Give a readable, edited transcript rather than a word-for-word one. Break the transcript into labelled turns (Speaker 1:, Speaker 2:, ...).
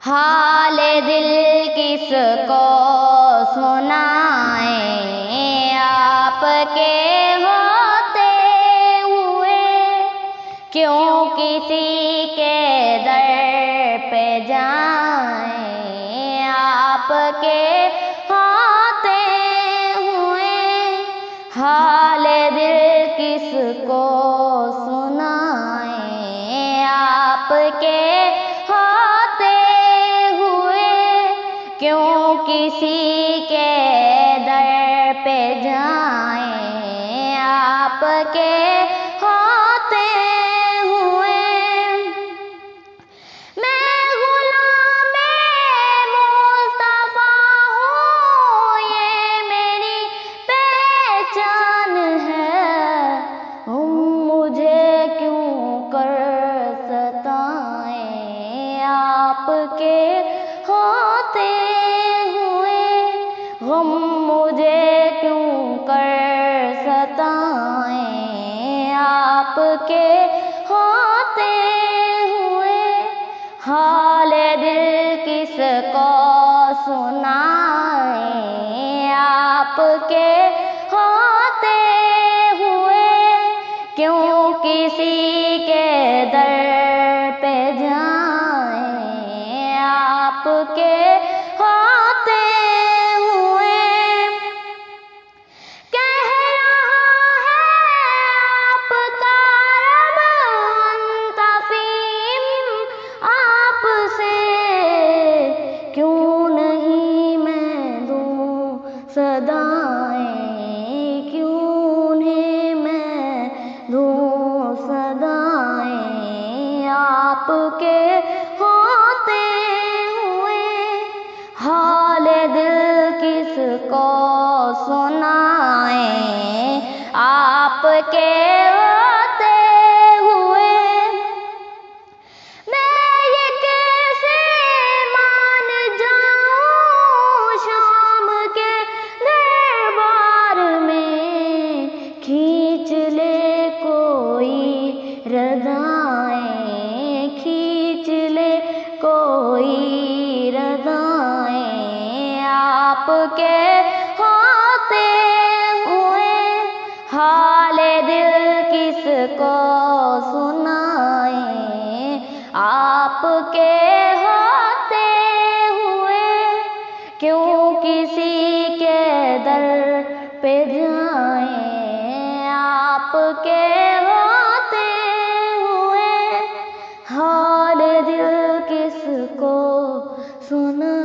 Speaker 1: हाल दिल किसको सुनाए, आपके होते हुए क्यों किसी के दर पे जाएं। आपके होते हुए हाल दिल किसको सुनाए, आपके क्यों किसी के दर पे जाएं। आपके होते हुए मैं गुलाम मुस्तफा हूँ, ये मेरी पहचान है। मुझे क्यों कर सताएं, आपके होते गम मुझे क्यों कर सताएं। आपके होते हुए हाल दिल किसको सुनाएं। आपके होते हुए क्यों किसी के दर पे जाएं। आपके सदाएं क्यों ने मैं दूँ सदाएं। आपके होते हुए हाल दिल किसको सुनाएं। आपके होते हुए मैं ये कैसे मान जाऊं, शाम के खींच ले कोई रज़ाएं, खींच ले कोई रज़ाएं। आपके होते हुए हाल दिल किसको सुनाएं। आपके होते हुए क्यों किसी के दर पे जाएं। आपके होते हुए हाल दिल किसको सुना।